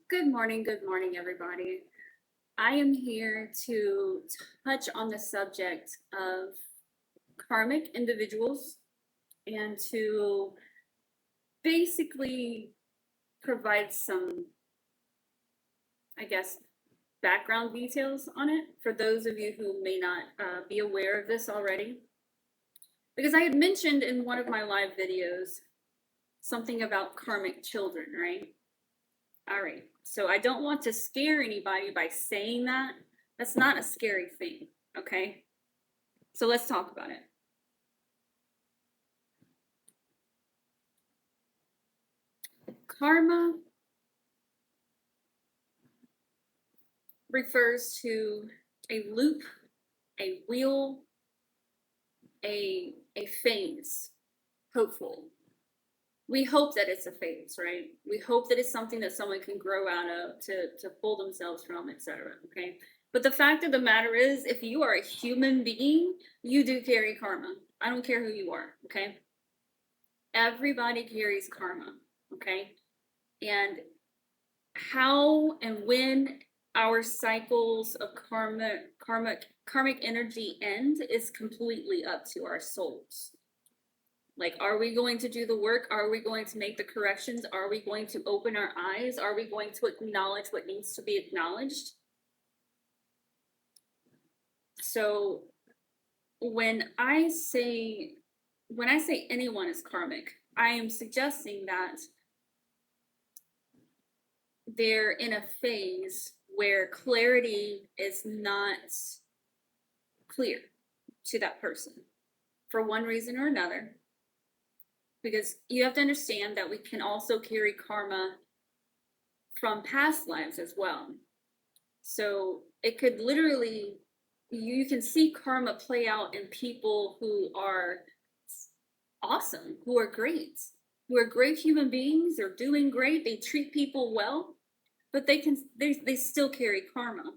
Good morning, everybody. I am here to touch on the subject of karmic individuals and to basically provide some, I guess, background details on it for those of you who may not be aware of this already. Because I had mentioned in one of my live videos something about karmic children, right? All right. So I don't want to scare anybody by saying that. That's not a scary thing, okay? So let's talk about it. Karma refers to a loop, a wheel, a phase, hopeful. We hope that it's a phase, right? We hope that it's something that someone can grow out of to pull themselves from, etc. Okay. But the fact of the matter is, if you are a human being, you do carry karma. I don't care who you are, okay? Everybody carries karma, okay? And how and when our cycles of karmic energy end is completely up to our souls. Like, are we going to do the work? Are we going to make the corrections? Are we going to open our eyes? Are we going to acknowledge what needs to be acknowledged? So when I say anyone is karmic, I am suggesting that they're in a phase where clarity is not clear to that person for one reason or another. Because you have to understand that we can also carry karma from past lives as well. So it could literally, you can see karma play out in people who are awesome, who are great human beings. They're doing great. They treat people well, but they still carry karma.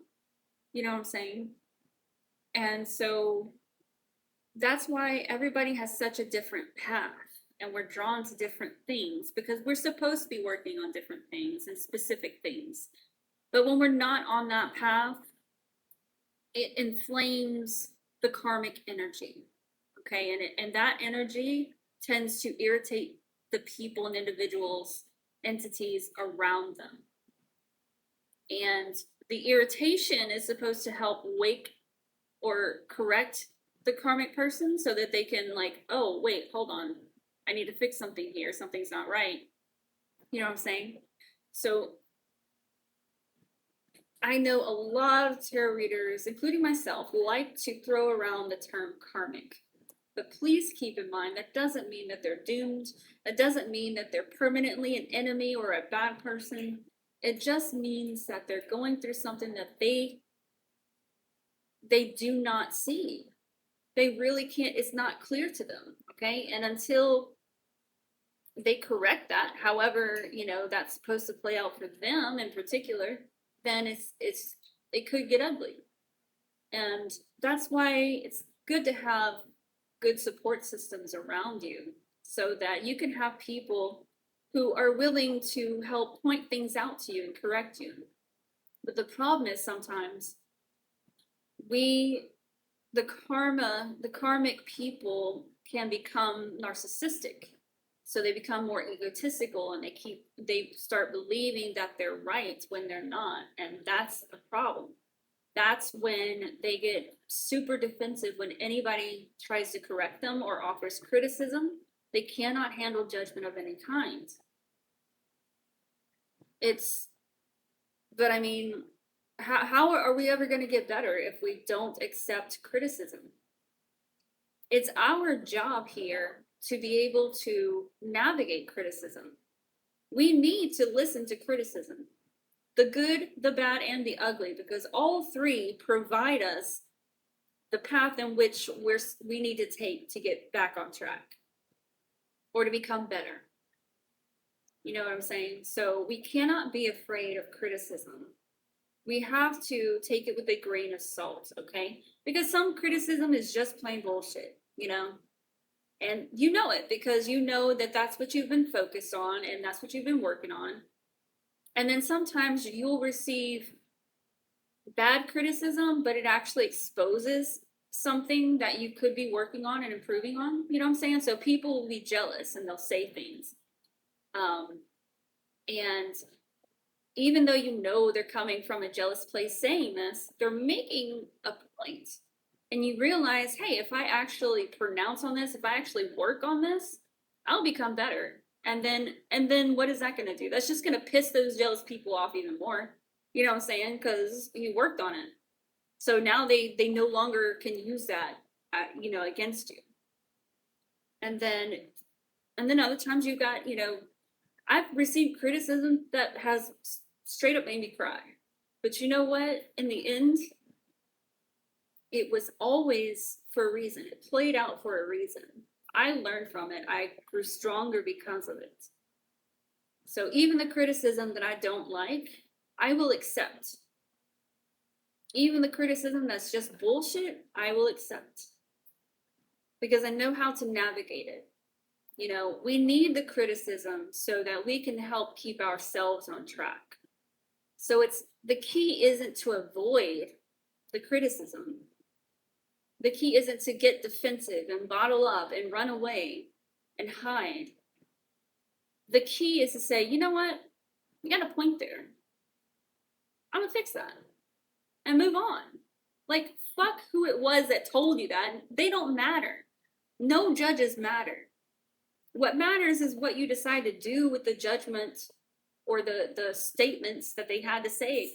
You know what I'm saying? And so that's why everybody has such a different path and we're drawn to different things because we're supposed to be working on different things and specific things. But when we're not on that path, it inflames the karmic energy. Okay, and that energy tends to irritate the people and individuals, entities around them. And the irritation is supposed to help wake or correct the karmic person so that they can, like, oh wait, hold on, I need to fix something here, something's not right. You know what I'm saying? So I know a lot of tarot readers, including myself, like to throw around the term karmic. But please keep in mind that doesn't mean that they're doomed. That doesn't mean that they're permanently an enemy or a bad person. It just means that they're going through something that they do not see. They really can't, it's not clear to them, okay? And until they correct that, however, that's supposed to play out for them in particular, then it could get ugly. And that's why it's good to have good support systems around you so that you can have people who are willing to help point things out to you and correct you. But the problem is sometimes the karmic people can become narcissistic. So they become more egotistical and they start believing that they're right when they're not. And that's a problem. That's when they get super defensive when anybody tries to correct them or offers criticism. They cannot handle judgment of any kind. But I mean, how are we ever going to get better if we don't accept criticism? It's our job here to be able to navigate criticism. We need to listen to criticism, the good, the bad, and the ugly, because all three provide us the path in which we need to take to get back on track or to become better. You know what I'm saying? So we cannot be afraid of criticism. We have to take it with a grain of salt, okay? Because some criticism is just plain bullshit, And you know it because you know that that's what you've been focused on and that's what you've been working on. And then sometimes you'll receive bad criticism, but it actually exposes something that you could be working on and improving on. You know what I'm saying? So people will be jealous and they'll say things. And even though you know they're coming from a jealous place saying this, they're making a point. And you realize, hey, if I actually pronounce on this, if I actually work on this, I'll become better. And then what is that going to do? That's just going to piss those jealous people off even more. You know what I'm saying? Because you worked on it. So now they no longer can use that, against you. And then other times you got, I've received criticism that has straight up made me cry. But you know what? In the end, it was always for a reason. It played out for a reason. I learned from it. I grew stronger because of it. So even the criticism that I don't like, I will accept. Even the criticism that's just bullshit, I will accept. Because I know how to navigate it. We need the criticism so that we can help keep ourselves on track. So the key isn't to avoid the criticism. The key isn't to get defensive and bottle up and run away and hide. The key is to say, you know what? You got a point there. I'm gonna fix that and move on. Like, fuck who it was that told you that. They don't matter. No judges matter. What matters is what you decide to do with the judgment or the statements that they had to say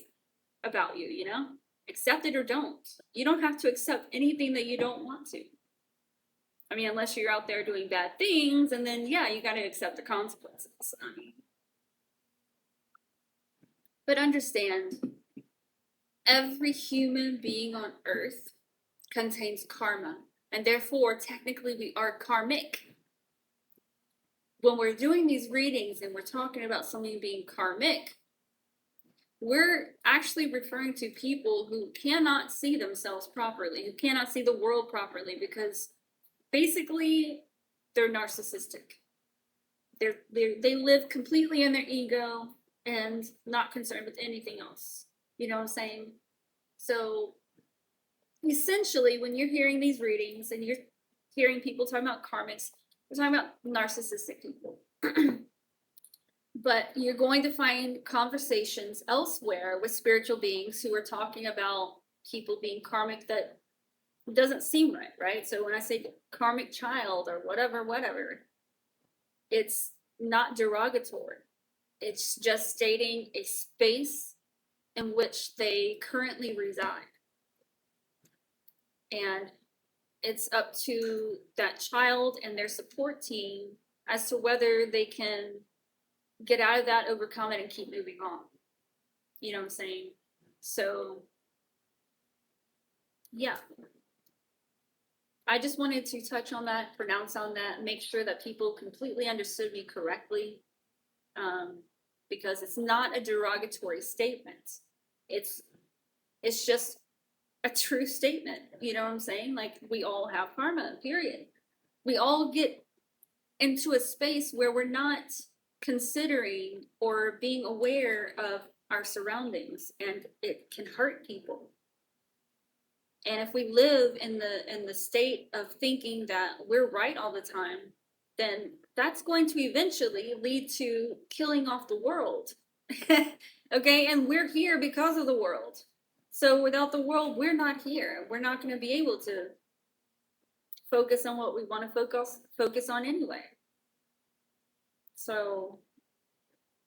about you, Accept it or don't. You don't have to accept anything that you don't want to. I mean, unless you're out there doing bad things, and then, yeah, you got to accept the consequences. But understand, every human being on earth contains karma, and therefore, technically, we are karmic. When we're doing these readings and we're talking about something being karmic, we're actually referring to people who cannot see themselves properly, who cannot see the world properly, because basically they're narcissistic. They live completely in their ego and not concerned with anything else. You know what I'm saying? So essentially, when you're hearing these readings and you're hearing people talking about karmics, we're talking about narcissistic people. But you're going to find conversations elsewhere with spiritual beings who are talking about people being karmic that doesn't seem right, right? So when I say karmic child or whatever, it's not derogatory. It's just stating a space in which they currently reside. And it's up to that child and their support team as to whether they can get out of that, overcome it, and keep moving on. You know what I'm saying? So, yeah. I just wanted to touch on that, pronounce on that, make sure that people completely understood me correctly, because it's not a derogatory statement. It's just a true statement. You know what I'm saying? Like, we all have karma, period. We all get into a space where we're not considering or being aware of our surroundings, and it can hurt people. And if we live in the state of thinking that we're right all the time, then that's going to eventually lead to killing off the world. Okay, and we're here because of the world. So without the world, we're not here. We're not going to be able to focus on what we want to focus on anyway. So,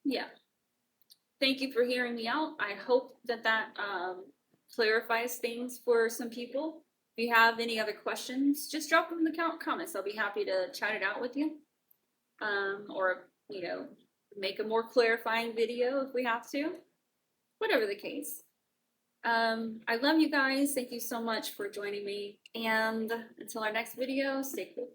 yeah. Thank you for hearing me out. I hope that clarifies things for some people. If you have any other questions, just drop them in the comments. I'll be happy to chat it out with you. Or, make a more clarifying video if we have to. Whatever the case. I love you guys. Thank you so much for joining me. And until our next video, stay cool.